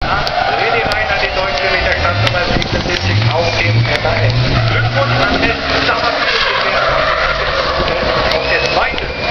René Reiner, die Deutsche mit der Startnummer 77 auf dem MAN. Glückwunsch an den Sommerfilm auf der zweiten